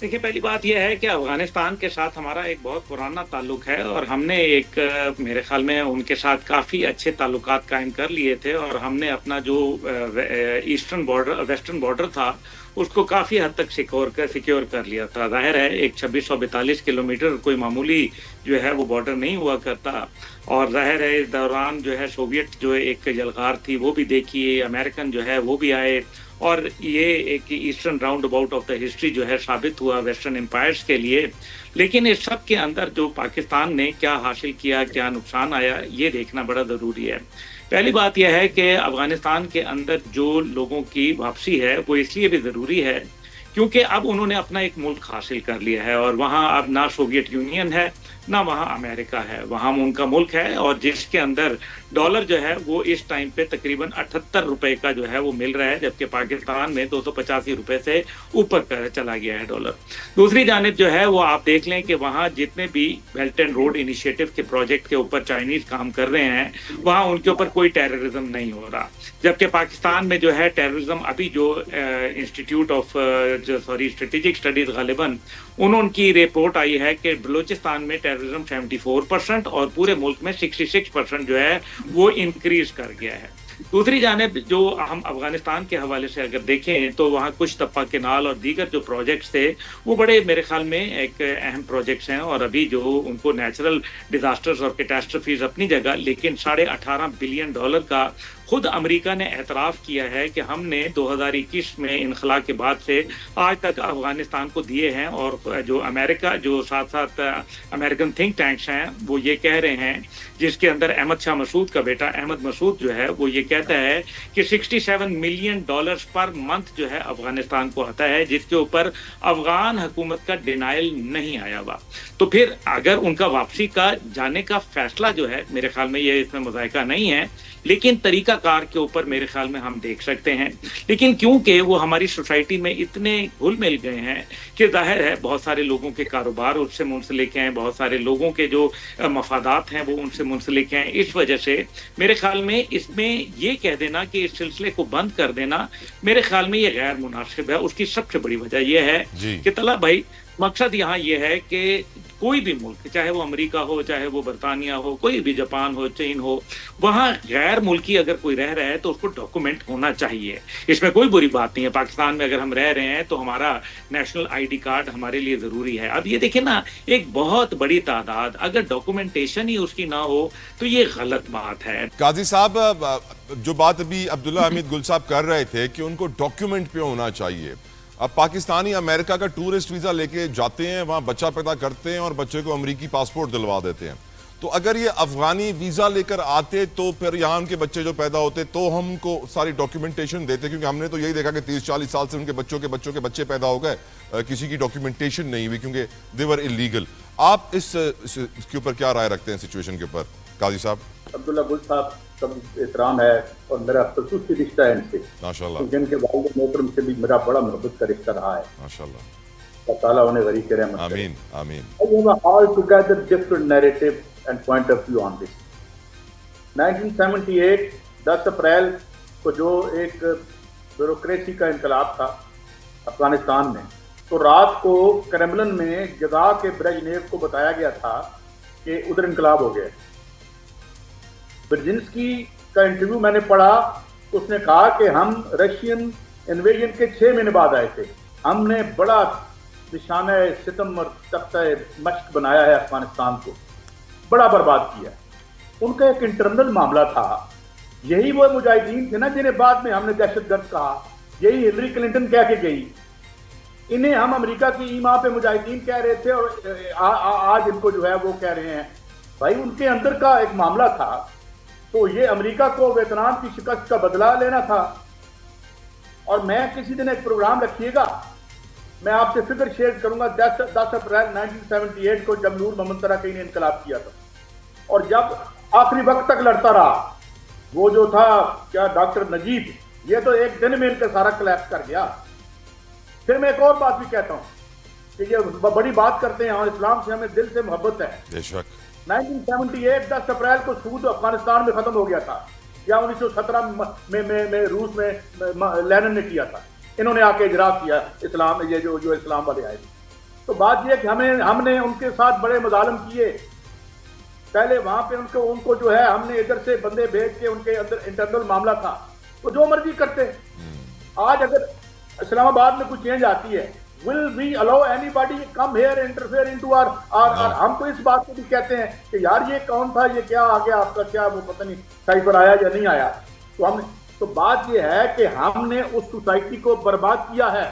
देखिए, पहली बात यह है कि अफ़गानिस्तान के साथ हमारा एक बहुत पुराना ताल्लुक है और हमने एक मेरे ख़्याल में उनके साथ काफ़ी अच्छे ताल्लुकात कायम कर लिए थे और हमने अपना जो ईस्टर्न बॉर्डर वेस्टर्न बॉर्डर था, उसको काफ़ी हद तक सिक्योर कर लिया था। ज़ाहिर है, एक 2642 किलोमीटर कोई मामूली जो है वो बॉर्डर नहीं हुआ करता और ज़ाहिर है, इस दौरान जो है सोवियत जो एक यलगार थी, वो भी देखी, अमेरिकन जो है वो भी आए और ये एक eastern round about of the history जो है साबित हुआ वेस्टर्न एम्पायर्स के लिए। लेकिन इस सब के अंदर जो पाकिस्तान ने क्या हासिल किया, क्या नुकसान आया, ये देखना बड़ा ज़रूरी है। पहली बात यह है कि अफ़गानिस्तान के अंदर जो लोगों की वापसी है, वो इसलिए भी ज़रूरी है क्योंकि अब उन्होंने अपना एक मुल्क हासिल कर लिया है और वहाँ अब ना सोवियत यूनियन है, ना वहाँ अमेरिका है, वहाँ उनका मुल्क है और जिसके अंदर डॉलर जो है वो इस टाइम पे तकरीबन 78 रुपए का जो है वो मिल रहा है, जबकि पाकिस्तान में 285 रुपए से ऊपर चला गया है डॉलर। दूसरी जानिब जो है वो आप देख लें कि वहाँ जितने भी बेल्ट एंड रोड इनिशिएटिव के प्रोजेक्ट के ऊपर चाइनीज काम कर रहे हैं, वहाँ उनके ऊपर कोई टेररिज्म नहीं हो रहा, जबकि पाकिस्तान में जो है टेररिज्म अभी जो इंस्टीट्यूट ऑफ स्ट्रेटेजिक स्टडीज गालिबन उनकी रिपोर्ट आई है कि बलूचिस्तान में टेररिज्म 74% और पूरे मुल्क में 66% जो है वो इंक्रीज कर गया है। दूसरी जानिब जो हम अफगानिस्तान के हवाले से अगर देखें तो वहाँ कुछ तप्पा केनाल और दीगर जो प्रोजेक्ट्स थे वो बड़े मेरे ख्याल में एक अहम प्रोजेक्ट्स हैं और अभी जो उनको नेचुरल डिजास्टर्स और कैटास्ट्रफीज अपनी जगह, लेकिन $18.5 बिलियन का खुद अमेरिका ने एतराफ़ किया है कि हमने 2021 में इनखला के बाद से आज तक अफगानिस्तान को दिए हैं और जो अमेरिका जो साथ साथ अमेरिकन थिंक टैंक्स हैं वो ये कह रहे हैं, जिसके अंदर अहमद शाह मसूद का बेटा अहमद मसूद जो है वो ये कहता है कि $67 मिलियन पर मंथ जो है अफगानिस्तान को आता है, जिसके ऊपर अफगान हुकूमत का डिनाइल नहीं आया हुआ। तो फिर अगर उनका वापसी का जाने का फैसला जो है, मेरे ख्याल में ये इसमें मुज़ायका नहीं है, लेकिन तरीका कार के ऊपर मेरे ख्याल में हम देख सकते हैं। लेकिन क्योंकि वो हमारी सोसाइटी में इतने घुल मिल गए हैं कि जाहिर है बहुत सारे लोगों के कारोबार उससे मुंसलिक हैं, बहुत सारे लोगों के जो मफादात हैं वो उनसे मुंसलिक हैं। इस वजह से मेरे ख्याल में इसमें ये कह देना कि इस सिलसिले को बंद कर देना, मेरे ख्याल में ये गैर मुनासिब है। उसकी सबसे बड़ी वजह यह है कि तला भाई, मकसद यहाँ ये है कि कोई भी मुल्क, चाहे वो अमेरिका हो, चाहे वो बरतानिया हो, कोई भी जापान हो, चीन हो, वहाँ गैर मुल्की अगर कोई रह रहा है तो उसको डॉक्यूमेंट होना चाहिए। इसमें कोई बुरी बात नहीं है। पाकिस्तान में अगर हम रह रहे हैं तो हमारा नेशनल आईडी कार्ड हमारे लिए ज़रूरी है। अब ये देखिए ना, एक बहुत बड़ी तादाद अगर डॉक्यूमेंटेशन ही उसकी ना हो तो ये गलत बात है। काजी साहब, जो बात अभी अब्दुल्ला हमीद गुल साहब कर रहे थे कि उनको डॉक्यूमेंट पे होना चाहिए, अब पाकिस्तानी अमेरिका का टूरिस्ट वीज़ा लेके जाते हैं, वहाँ बच्चा पैदा करते हैं और बच्चे को अमेरिकी पासपोर्ट दिलवा देते हैं। तो अगर ये अफगानी वीज़ा लेकर आते तो फिर यहाँ उनके बच्चे जो पैदा होते तो हमको सारी डॉक्यूमेंटेशन देते, क्योंकि हमने तो यही देखा कि 30-40 साल से उनके बच्चों के बच्चे पैदा हो गए, किसी की डॉक्यूमेंटेशन नहीं हुई क्योंकि दे वर इलीगल। आप इसके ऊपर क्या राय रखते हैं सिचुएशन के ऊपर, काजी साहब? अब्दुल्ला गुल साहब सब एहतराम है और मेरा खसूसी रिश्ता है इनसे, माशाल्लाह, जिनके वालिद मोहतरम से भी मेरा बड़ा मोहब्बत का रिश्ता रहा है, माशाल्लाह। अल्लाह ताला उन्हें वरी करे, आमीन आमीन। I have a altogether different narrative and point of view on this. 1978 10 अप्रैल को जो एक ब्यूरोक्रेसी का इनकलाब था अफगानिस्तान में, तो रात को क्रेमलिन में जगा के ब्रेजनेव को बताया गया था कि उधर इनकलाब हो गया। ब्रेजिंस्की का इंटरव्यू मैंने पढ़ा, उसने कहा कि हम रशियन इन्वेजन के 6 महीने बाद आए थे, हमने बड़ा निशाना सितम और तख्ता मश्क बनाया है, अफगानिस्तान को बड़ा बर्बाद किया। उनका एक इंटरनल मामला था। यही वो मुजाहिदीन थे ना जिन्हें बाद में हमने दहशतगर्द कहा, यही हिलरी क्लिंटन कह के गई। इन्हें हम अमेरिका की ईमा पे मुजाहिदीन कह रहे थे और आज इनको जो है वो कह रहे हैं। भाई, उनके अंदर का एक मामला था, तो ये अमेरिका को वियतनाम की शिकस्त का बदला लेना था। और मैं किसी दिन एक प्रोग्राम रखिएगा, मैं आपसे फिक्र शेयर करूंगा 10 अप्रैल 1978 को जब नूर मोहम्मद तराकी ने इनकलाब किया था और जब आखिरी वक्त तक लड़ता रहा, वो जो था क्या डॉक्टर नजीब, ये तो एक दिन में इनका सारा क्लैश कर गया। फिर मैं एक और बात भी कहता हूं कि ये बड़ी बात करते हैं और इस्लाम से हमें दिल से मोहब्बत है। बेशक 1978 10 अप्रैल को सूद अफगानिस्तान में खत्म हो गया था, या 1917 में रूस में लेनिन ने किया था। इन्होंने आके इजराफ किया इस्लाम, ये जो इस्लाम वाले आए थे। تو بات یہ کہ ہم نے ان کے ساتھ بڑے مظالم کیے. پہلے وہاں پہ ان کو جو ہے ہم نے ادھر سے بندے بھیج کے ان کے اندر انٹرنل معاملہ تھا, وہ جو مرضی کرتے. آج اگر اسلام آباد میں کوئی چینج آتی ہے, will we allow anybody come here interfere into our ہم تو اس بات کو بھی کہتے ہیں کہ یار یہ کون تھا, یہ کیا آ گیا آپ کا, کیا وہ پتہ نہیں سائفر آیا یا نہیں آیا. تو بات یہ ہے کہ ہم نے اس سوسائٹی کو برباد کیا ہے.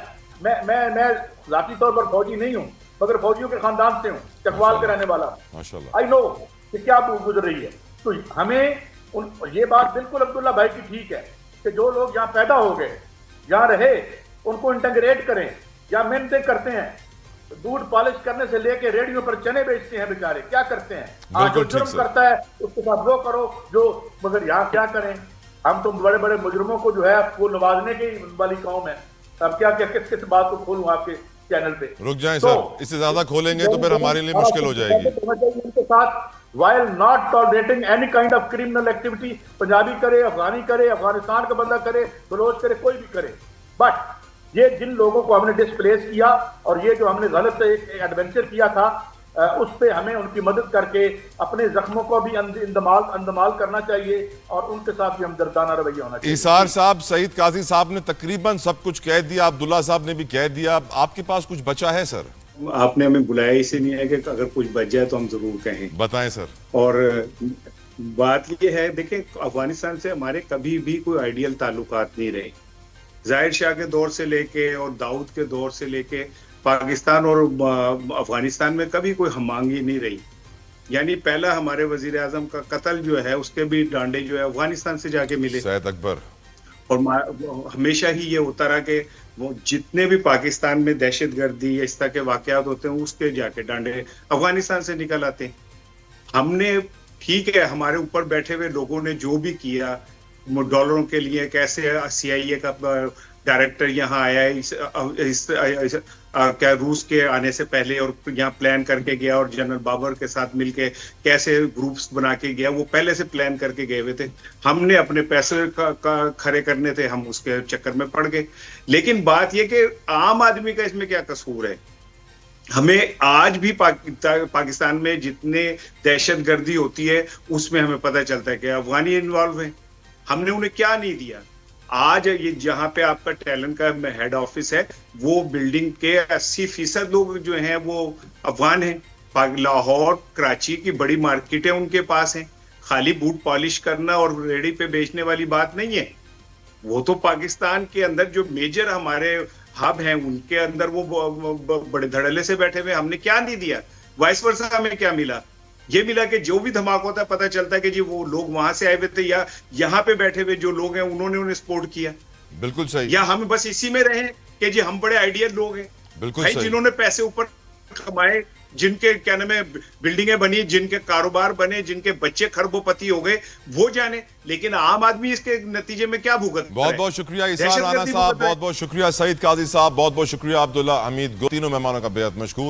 میں ذاتی طور پر فوجی نہیں ہوں, مگر فوجیوں کے خاندان سے ہوں, چکوال کے رہنے والا ہوں. آئی نو کہ کیا گزر رہی ہے. تو ہمیں یہ بات بالکل عبداللہ بھائی کی ٹھیک ہے کہ جو لوگ یہاں پیدا ہو گئے, یہاں رہے, ان کو انٹیگریٹ کریں. یا محنتیں کرتے ہیں, دودھ پالش کرنے سے لے کے ریڈیو پر چنے بیچتے ہیں بیچارے, کیا کرتے ہیں. آج جو جرم کرتا ہے اس کے ساتھ وہ کرو جو, مگر یہاں کیا کریں. ہم تو بڑے بڑے مجرموں کو جو ہے وہ نوازنے کی والی قوم ہے. اب کیا کس بات کو کھولوں آپ کے چینل پہ. رک جائیں سر, اس سے زیادہ کھولیں گے تو پھر ہمارے لیے مشکل ہو جائے گی. ان کے ساتھ while not tolerating any kind of criminal activity, Punjabi کرے, افغانی کرے, افغانستان کا بندہ کرے, بلوچ کرے, کوئی بھی کرے. بٹ یہ جن لوگوں کو ہم نے ڈسپلیس کیا اور یہ جو ہم نے غلط ایڈونچر کیا تھا, اس پہ ہمیں ان کی مدد کر کے اپنے زخموں کو بھی اندمال کرنا چاہیے اور ان کے ساتھ بھی ہمدردانہ رویہ ہونا چاہیے. ایثار صاحب, سعید قاضی صاحب نے تقریباً سب کچھ کہہ دیا, عبداللہ صاحب نے بھی کہہ دیا. آپ کے پاس کچھ بچا ہے سر؟ آپ نے ہمیں بلایا اسی نہیں ہے کہ اگر کچھ بچ جائے تو ہم ضرور کہیں. بتائیں سر. اور بات یہ ہے, دیکھیں افغانستان سے ہمارے کبھی بھی کوئی آئیڈیل تعلقات نہیں رہے. ظاہر شاہ کے دور سے لے کے اور داؤد کے دور سے لے کے پاکستان اور افغانستان میں کبھی کوئی ہم آہنگی نہیں رہی. یعنی پہلا ہمارے وزیر اعظم کا قتل جو ہے اس کے بھی ڈانڈے جو ہے افغانستان سے جا کے ملے. سید اکبر. اور ہمیشہ ہی یہ ہوتا رہا کہ وہ جتنے بھی پاکستان میں دہشت گردی یا اس طرح کے واقعات ہوتے ہیں اس کے جا کے ڈانڈے افغانستان سے نکل آتے ہیں. ہم نے ٹھیک ہے, ہمارے اوپر بیٹھے ہوئے لوگوں نے جو بھی کیا ڈالروں کے لیے, کیسے سی آئی اے کا ڈائریکٹر یہاں آیا ہے کیا روس کے آنے سے پہلے اور یہاں پلان کر کے گیا, اور جنرل بابر کے ساتھ مل کے کیسے گروپس بنا کے گیا, وہ پہلے سے پلان کر کے گئے ہوئے تھے. ہم نے اپنے پیسے کھڑے کرنے تھے, ہم اس کے چکر میں پڑ گئے. لیکن بات یہ کہ عام آدمی کا اس میں کیا قصور ہے. ہمیں آج بھی پاکستان میں جتنے دہشت گردی ہوتی ہے اس میں ہمیں پتہ چلتا ہے کہ افغانی انوالو ہیں. ہم نے انہیں کیا نہیں دیا. آج یہ جہاں پہ آپ کا ٹیلنٹ کا ہیڈ آفس ہے, وہ بلڈنگ کے 80% لوگ جو ہیں وہ افغان ہیں. لاہور, کراچی کی بڑی مارکیٹیں ان کے پاس ہیں. خالی بوٹ پالش کرنا اور ریڈی پہ بیچنے والی بات نہیں ہے. وہ تو پاکستان کے اندر جو میجر ہمارے ہب ہیں ان کے اندر وہ بڑے دھڑلے سے بیٹھے ہوئے. ہم نے کیا نہیں دیا. وائس ورسا ہمیں کیا ملا؟ یہ ملا کہ جو بھی دھماکہ ہوتا ہے پتہ چلتا ہے کہ جی وہ لوگ وہاں سے آئے ہوئے تھے یا یہاں پہ بیٹھے ہوئے جو لوگ ہیں انہوں نے انہیں سپورٹ کیا. بالکل صحیح. یا ہم بس اسی میں رہیں کہ جی ہم بڑے آئیڈیل لوگ ہیں. بالکل صحیح. جنہوں نے پیسے اوپر کمائے, جن کے کیا نام ہے بلڈنگیں بنی, جن کے کاروبار بنے, جن کے بچے کھربوں پتی ہو گئے, وہ جانے. لیکن عام آدمی اس کے نتیجے میں کیا بھگت. بہت بہت شکریہ ایثار رانا صاحب, بہت بہت شکریہ سعید قاضی صاحب, بہت بہت شکریہ عبداللہ حمید. تینوں مہمانوں کا بے حد مشکور.